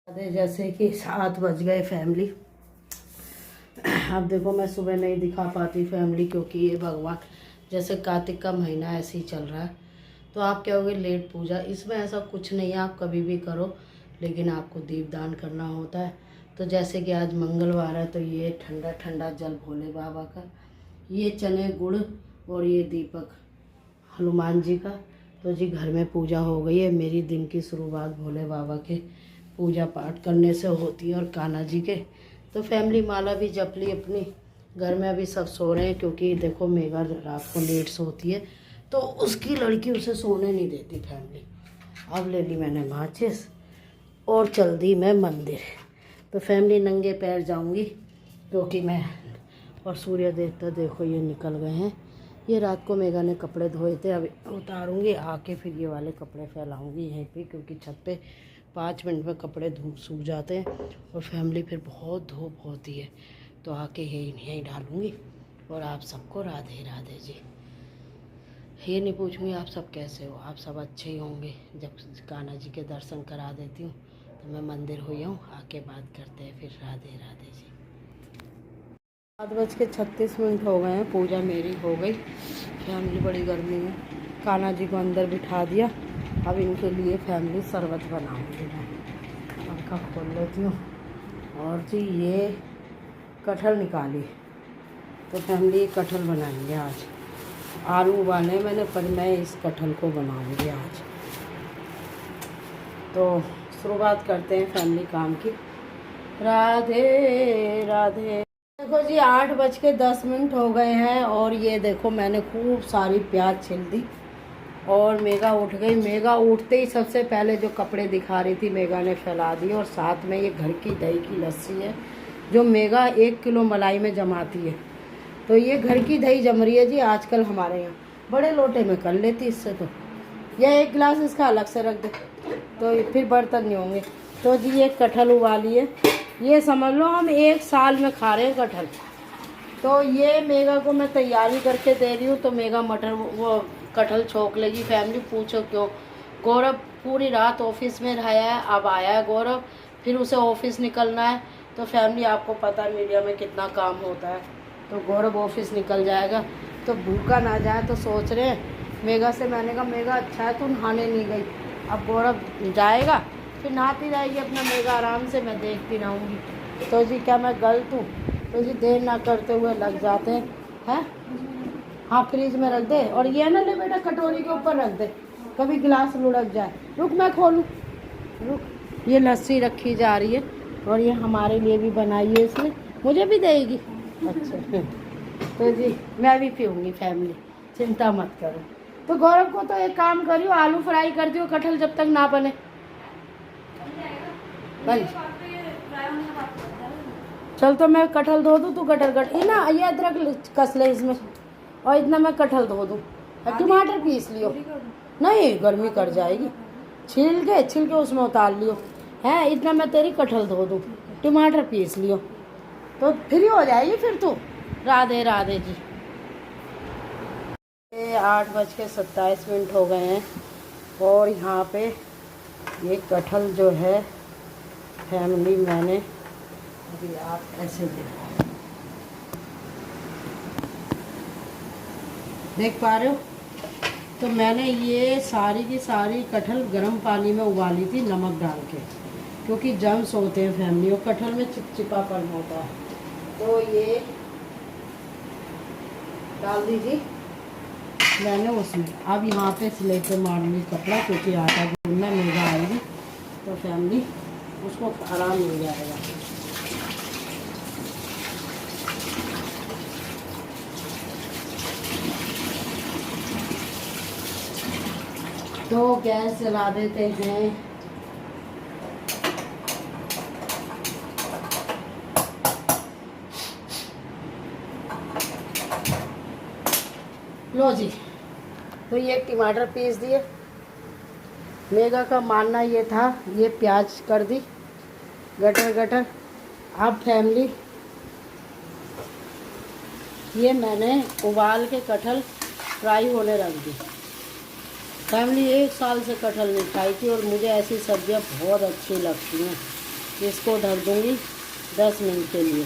जैसे कि 7 बज गए फैमिली। अब देखो मैं सुबह नहीं दिखा पाती फैमिली, क्योंकि ये भगवान जैसे कार्तिक का महीना ऐसे ही चल रहा है। तो आप कहोगे लेट पूजा, इसमें ऐसा कुछ नहीं है, आप कभी भी करो, लेकिन आपको दीपदान करना होता है। तो जैसे कि आज मंगलवार है, तो ये ठंडा ठंडा जल भोले बाबा का, ये चने गुड़ और ये दीपक हनुमान जी का। तो जी घर में पूजा हो गई है। मेरी दिन की शुरुआत भोले बाबा के पूजा पाठ करने से होती है और कान्हा जी के। तो फैमिली माला भी जप ली अपनी। घर में अभी सब सो रहे हैं, क्योंकि देखो मेघा रात को लेट सोती है, तो उसकी लड़की उसे सोने नहीं देती फैमिली। अब ले ली मैंने माचिस और चल दी मैं मंदिर। तो फैमिली नंगे पैर जाऊंगी, क्योंकि मैं और सूर्य देवता देखो ये निकल गए हैं। ये रात को मेघा ने कपड़े धोए थे, अब उतारूंगी आके फिर ये वाले कपड़े फैलाऊंगी यहीं पे, क्योंकि छत पे 5 मिनट में कपड़े धूप सूख जाते हैं और फैमिली फिर बहुत धूप होती है। तो आके यहीं डालूंगी। और आप सबको राधे राधे जी। ये नहीं पूछूंगी आप सब कैसे हो, आप सब अच्छे ही होंगे। जब कान्हा जी के दर्शन करा देती हूँ तो मैं मंदिर हुई हूँ, आके बात करते हैं फिर। राधे राधे जी। 7:36 हो गए हैं, पूजा मेरी हो गई। फैमिली बड़ी गर्मी में कान्हा जी को अंदर बिठा दिया। अब इनके लिए फैमिली शरबत बनाऊंगी मैं। पंखा खोल लेती हूँ। और जी ये कटहल निकाली, तो फैमिली कटहल बनाएंगे आज। आलू उबाले मैंने, पर मैं इस कटहल को बनाऊंगी आज। तो शुरुआत करते हैं फैमिली काम की। राधे राधे। देखो जी 8:10 हो गए हैं, और ये देखो मैंने खूब सारी प्याज छिल दी। और मेघा उठ गई। मेघा उठते ही सबसे पहले जो कपड़े दिखा रही थी मेघा ने फैला दी। और साथ में ये घर की दही की लस्सी है, जो मेघा 1 किलो मलाई में जमाती है। तो ये घर की दही जम रही है जी आजकल हमारे यहाँ। बड़े लोटे में कर लेती इससे, तो यह 1 गिलास इसका अलग से रख दे, तो फिर बर्तन नहीं होंगे। तो जी ये कटहल उबाली है, ये समझ लो हम 1 साल में खा रहे हैं कटहल। तो ये मेघा को मैं तैयारी करके दे रही हूँ, तो मेघा मटर वो कटहल छोंक लेगी। फैमिली पूछो क्यों? गौरव पूरी रात ऑफिस में रहा है, अब आया है गौरव, फिर उसे ऑफिस निकलना है। तो फैमिली आपको पता है मीडिया में कितना काम होता है। तो गौरव ऑफिस निकल जाएगा, तो भूखा ना जाए, तो सोच रहे हैं। मेघा से मैंने कहा मेघा अच्छा है तू नहाने नहीं गई। अब गौरव जाएगा, फिर नहाती रहेगी अपना मेघा आराम से, मैं देखती रहूँगी। तो जी क्या मैं गलत हूँ? तो जी देर ना करते हुए लग जाते हैं। हाँ फ्रिज में रख दे, और ये ना ले बेटा कटोरी के ऊपर रख दे, कभी गिलास लुढ़क जाए। रुक मैं खोलूँ, रुक। ये लस्सी रखी जा रही है, और ये हमारे लिए भी बनाई है इसने, मुझे भी देगी। अच्छा तो जी मैं भी पीऊँगी फैमिली, चिंता मत करो। तो गौरव को तो एक काम करियो, आलू फ्राई कर दियो कटहल जब तक ना बने। बन चल, तो मैं कटहल धो दूँ, तू कटहल कट ये ना, ये अदरक कस ले इसमें, और इतना मैं कटहल धो दूँ। टमाटर पीस लियो, नहीं गर्मी कर जाएगी। छिल के उसमें उतार लियो है, इतना मैं तेरी कटहल धो दूँ, टमाटर पीस लियो, तो फ्री हो जाएगी फिर तू। राधे राधे जी। 8:27 हो गए हैं, और यहाँ पे ये कटहल जो है फैमिली मैंने अभी, आप ऐसे देखो, देख पा रहे हो? तो मैंने ये सारी की सारी कटहल गर्म पानी में उबाली थी नमक डाल के, क्योंकि जर्म्स होते हैं फैमिली, और कटहल में चिपचिपापन होता है। तो ये डाल दीजिए मैंने उसमें। अब यहाँ पे स्लेट मारूंगी कपड़ा, क्योंकि आटा गूंदना मेघा आएगी, तो फैमिली उसको आराम मिल जाएगा। तो गैस जला देते हैं। लो जी, तो ये टमाटर पीस दिए। मेघा का मानना ये था, ये प्याज कर दी गटर गटर। अब फैमिली ये मैंने उबाल के कटहल फ्राई होने रख दी। फैमिली 1 साल से कटहल नहीं खाई थी, और मुझे ऐसी सब्जियां बहुत अच्छी लगती हैं। इसको ढक दूँगी 10 मिनट के लिए।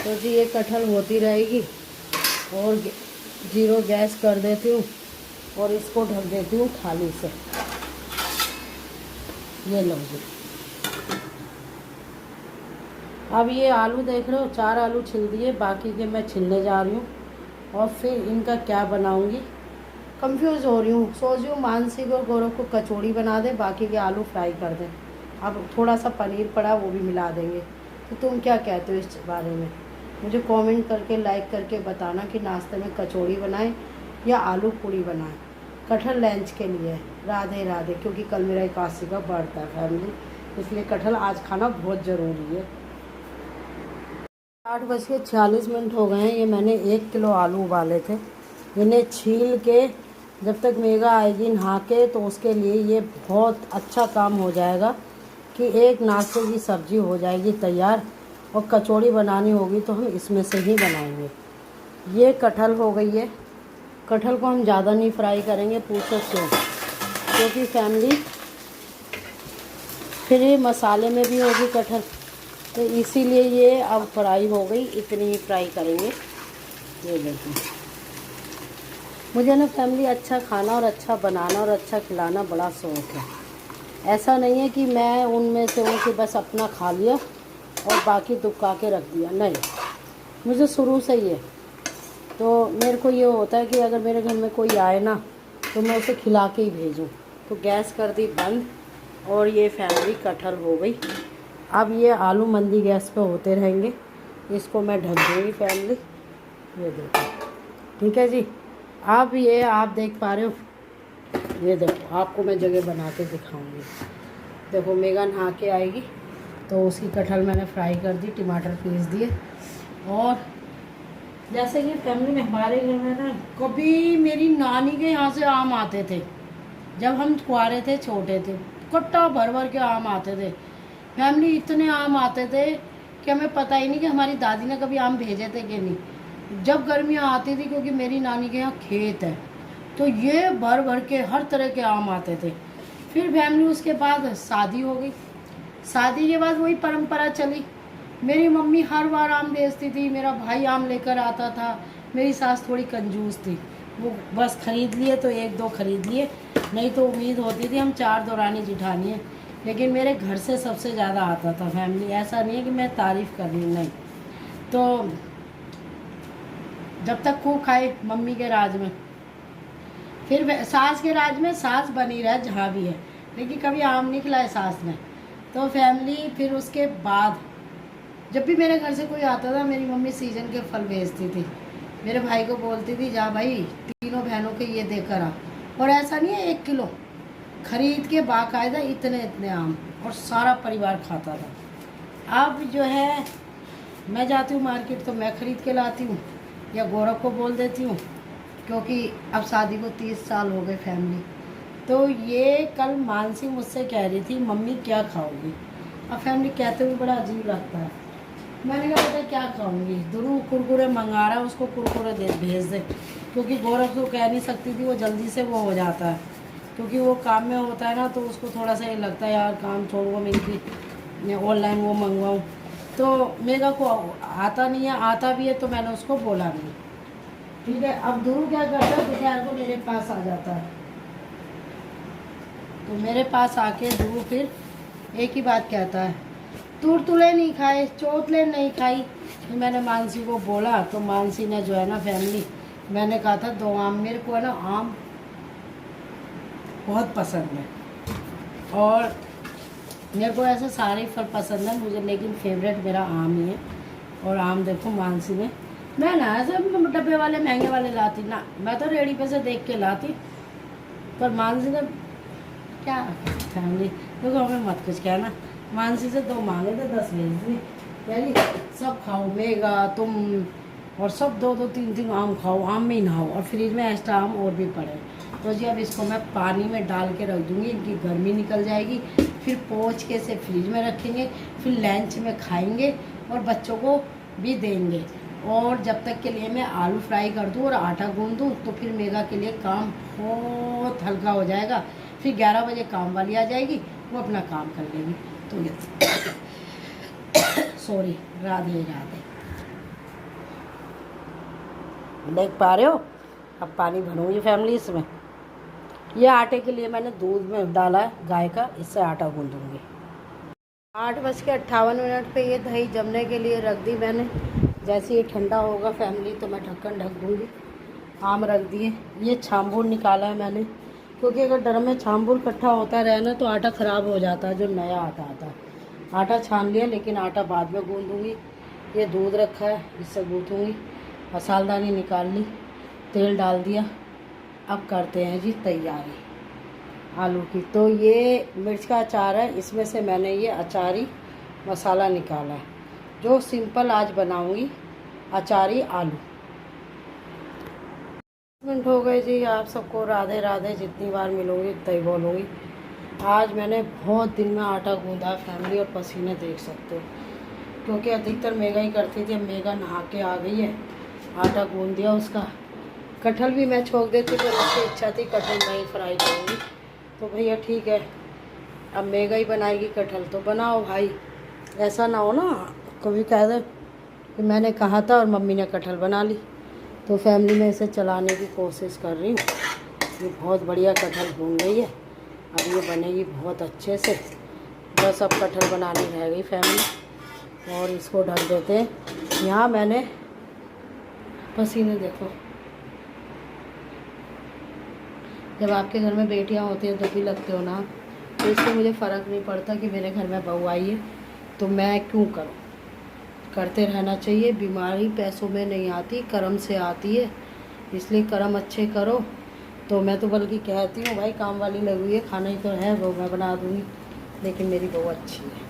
तो जी ये कटहल होती रहेगी और 0 गैस कर देती हूँ और इसको ढक देती हूँ थाली से। ये लो जी। अब ये आलू देख रहे हो, 4 आलू छिल दिए, बाकी के मैं छिलने जा रही हूँ और फिर इनका क्या बनाऊँगी। कंफ्यूज हो रही हूँ, सोच रही हूँ मानसी और गौरव को कचौड़ी बना दे, बाकी के आलू फ्राई कर दें। अब थोड़ा सा पनीर पड़ा, वो भी मिला देंगे। तो तुम क्या कहते हो इस बारे में? मुझे कमेंट करके लाइक करके बताना कि नाश्ते में कचौड़ी बनाएं या आलू पूड़ी बनाएं। कटहल लंच के लिए। राधे राधे। क्योंकि कल मेरा 81 का बर्थ है फैमिली, इसलिए कटहल आज खाना बहुत ज़रूरी है। 8:46 हो गए हैं। ये मैंने 1 किलो आलू उबाले थे, इन्हें छील के जब तक मेगा आएगी नहा के, तो उसके लिए ये बहुत अच्छा काम हो जाएगा कि एक नाश्ते की सब्ज़ी हो जाएगी तैयार। और कचौड़ी बनानी होगी तो हम इसमें से ही बनाएंगे। ये कटहल हो गई है। कटहल को हम ज़्यादा नहीं फ्राई करेंगे, पूछो क्यों? क्योंकि फैमिली फिर ये मसाले में भी होगी कटहल, तो इसीलिए ये अब फ्राई हो गई, इतनी ही फ्राई करेंगे। ये देखो, मुझे ना फैमिली अच्छा खाना और अच्छा बनाना और अच्छा खिलाना बड़ा शौक़ है। ऐसा नहीं है कि मैं उनमें से हूँ कि बस अपना खा लिया और बाकी दुबका के रख दिया, नहीं। मुझे शुरू से ही है। तो मेरे को ये होता है कि अगर मेरे घर में कोई आए ना, तो मैं उसे खिला के ही भेजूँ। तो गैस कर दी बंद और ये फैमिली कटहल हो गई। अब ये आलू मंदी गैस पे होते रहेंगे, इसको मैं ढक दूँगी फैमिली। ये देखो, ठीक है जी। अब ये आप देख पा रहे हो, ये देखो, आपको मैं जगह बना के दिखाऊँगी। देखो मेगा नहा के आएगी तो उसकी कटहल मैंने फ्राई कर दी, टमाटर पीस दिए। और जैसे कि फैमिली में हमारे घर में ना, कभी मेरी नानी के यहाँ से आम आते थे। जब हम कुआरे थे, छोटे थे, कट्टा भर भर के आम आते थे फैमिली। इतने आम आते थे कि हमें पता ही नहीं कि हमारी दादी ने कभी आम भेजे थे कि नहीं। जब गर्मियाँ आती थी, क्योंकि मेरी नानी के यहाँ खेत है, तो ये भर भर के हर तरह के आम आते थे। फिर फैमिली उसके बाद शादी हो गई। शादी के बाद वही परंपरा चली। मेरी मम्मी हर बार आम बेचती थी, मेरा भाई आम लेकर आता था। मेरी सास थोड़ी कंजूस थी, वो बस खरीद लिए तो 1-2 खरीद लिए, नहीं तो उम्मीद होती थी हम 4 दौरानी जिठानी है। लेकिन मेरे घर से सबसे ज़्यादा आता था फैमिली। ऐसा नहीं है कि मैं तारीफ़ कर रही हूँ, नहीं। तो जब तक खूब खाए मम्मी के राज में, फिर सास के राज में सास बनी रहे जहाँ भी है, लेकिन कभी आम नहीं खिलाए सास ने। तो फैमिली फिर उसके बाद जब भी मेरे घर से कोई आता था, मेरी मम्मी सीजन के फल बेचती थी। मेरे भाई को बोलती थी, जा भाई तीनों बहनों के ये देकर आ। और ऐसा नहीं है 1 किलो खरीद के बाकायदा इतने इतने आम, और सारा परिवार खाता था। अब जो है मैं जाती हूँ मार्केट तो मैं खरीद के लाती हूँ, या गौरव को बोल देती हूँ, क्योंकि अब शादी को 30 साल हो गए फैमिली। तो ये कल मानसी मुझसे कह रही थी, मम्मी क्या खाओगी? अब फैमिली कहते हुए बड़ा अजीब लगता है। मैंने कहा बेटा क्या खाऊंगी? ध्रुव कुरकुरे मंगा रहा है, उसको कुरकुरे भेज दे। क्योंकि गौरव तो कह नहीं सकती थी, वो जल्दी से वो हो जाता है, क्योंकि वो काम में होता है ना, तो उसको थोड़ा सा ये लगता है यार काम छोड़, वो मैं ऑनलाइन वो मंगवाऊँ। तो मेगा को आता नहीं है, आता भी है तो मैंने उसको बोला नहीं। ठीक है, अब ध्रुव क्या करता है, दोपहर को मेरे पास आ जाता है। तो मेरे पास आके ध्रुव फिर एक ही बात कहता है, तुरतुले नहीं खाए, चोटले नहीं खाई। तो मैंने मानसी को बोला, तो मानसी ने जो है ना फैमिली, मैंने कहा था 2 आम, मेरे को है ना आम बहुत पसंद है, और मेरे को ऐसे सारे फल पसंद है मुझे, लेकिन फेवरेट मेरा आम ही है। और आम देखो मानसी ने, मैं ना ऐसे डब्बे वाले महंगे वाले लाती ना, मैं तो रेडी पे से देख के लाती। पर मानसी ने क्या फैमिली देखो, हमें मत कुछ कहना। मानसी से 2 मांगे थे, 10 भेज दी। यानी सब खाओ, मेगा तुम और सब 2-2 3-3 आम खाओ, आम में ही नहाओ, और फ्रिज में एक्स्ट्रा आम और भी पड़े। तो जी अब इसको मैं पानी में डाल के रख दूँगी, इनकी गर्मी निकल जाएगी। फिर पोंछ के इसे फ्रिज में रखेंगे, फिर लंच में खाएंगे और बच्चों को भी देंगे। और जब तक के लिए मैं आलू फ्राई कर दूँ और आटा गूंद दूँ तो फिर मेगा के लिए काम बहुत हल्का हो जाएगा। फिर 11 बजे काम वाली आ जाएगी, वो अपना काम कर लेगी। तो ये सॉरी, राधे राधे। देख पा रहे हो, अब पानी भरूंगी फैमिली इसमें। ये आटे के लिए मैंने दूध में डाला है गाय का, इससे आटा गूंदूंगी। 8:58 पे ये दही जमने के लिए रख दी मैंने। जैसे ये ठंडा होगा फैमिली तो मैं ढक्कन ढक दूँगी। आम रख दिए। ये छामबूर निकाला है मैंने, क्योंकि अगर ड्रम में छामबूर इकट्ठा होता रहे ना तो आटा ख़राब हो जाता है, जो नया आटा आता है। आटा छान लिया, लेकिन आटा बाद में गूंदूँगी। ये दूध रखा है, इससे गूँथूँगी। मसालदानी निकाल ली, तेल डाल दिया। अब करते हैं जी तैयारी आलू की। तो ये मिर्च का अचार है, इसमें से मैंने ये अचारी मसाला निकाला है, जो सिंपल आज बनाऊंगी अचारी आलू। मिनट हो गए जी। आप सबको राधे राधे। जितनी बार मिलूँगी उतना ही बोलूँगी। आज मैंने बहुत दिन में आटा गूंदा फैमिली, और पसीने देख सकते हो, क्योंकि अधिकतर मेगा ही करती थी। मेगा नहा के आ गई है, आटा गूंद दिया उसका। कटहल भी मैं छोक देती थी, उसकी इच्छा थी कटहल मैं ही फ्राई करूँगी। तो भैया ठीक है, अब मेगा ही बनाएगी कटहल, तो बनाओ भाई। ऐसा ना हो ना कभी कह दे कि मैंने कहा था और मम्मी ने कटहल बना ली। तो फैमिली में इसे चलाने की कोशिश कर रही हूँ। ये बहुत बढ़िया कटहल भून गई है, अब ये बनेगी बहुत अच्छे से। बस अब कटहल बनानी रह गई फैमिली, और इसको ढक देते हैं। यहाँ मैंने पसीने देखो, जब आपके घर में बेटियाँ होती हैं तो भी लगते हो ना, तो इससे मुझे फ़र्क नहीं पड़ता कि मेरे घर में बहू आई है तो मैं क्यों करूँ। करते रहना चाहिए। बीमारी पैसों में नहीं आती, कर्म से आती है। इसलिए कर्म अच्छे करो। तो मैं तो बल्कि कहती हूँ भाई, काम वाली लगी हुई है, खाना ही तो है, वो मैं बना दूँगी, लेकिन मेरी बहू अच्छी है,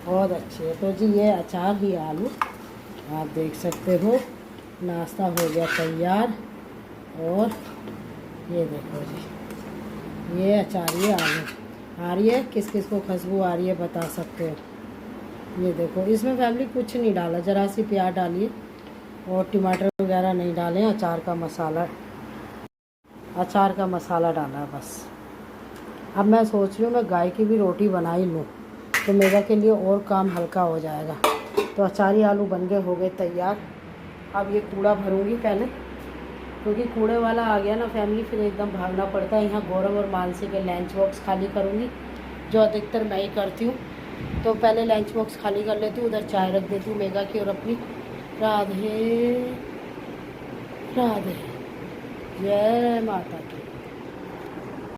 बहुत अच्छी है। तो जी ये अचार ही आलू आप देख सकते हो। नाश्ता हो गया तैयार, और ये देखो जी, ये अचारी आलू आ रही है। किस किस को खुशबू आ रही है बता सकते हो। ये देखो, इसमें फैमिली कुछ नहीं डाला, ज़रा सी प्याज डालिए और टमाटर वगैरह नहीं डालें। अचार का मसाला डाला है बस। अब मैं सोच रही हूँ मैं गाय की भी रोटी बना ही लूँ, तो मेगा के लिए और काम हल्का हो जाएगा। तो अचारी आलू बन गए, हो गए तैयार। अब ये कूड़ा भरूँगी पहले, क्योंकि कूड़े वाला आ गया ना फैमिली, फिर एकदम भागना पड़ता है। यहाँ गौरव और मानसी के लंच बॉक्स खाली करूँगी, जो अधिकतर मैं ही करती हूँ। तो पहले लंच बॉक्स खाली कर लेती हूँ, उधर चाय रख देती हूँ मेगा की और अपनी। राधे राधे, जय माता की।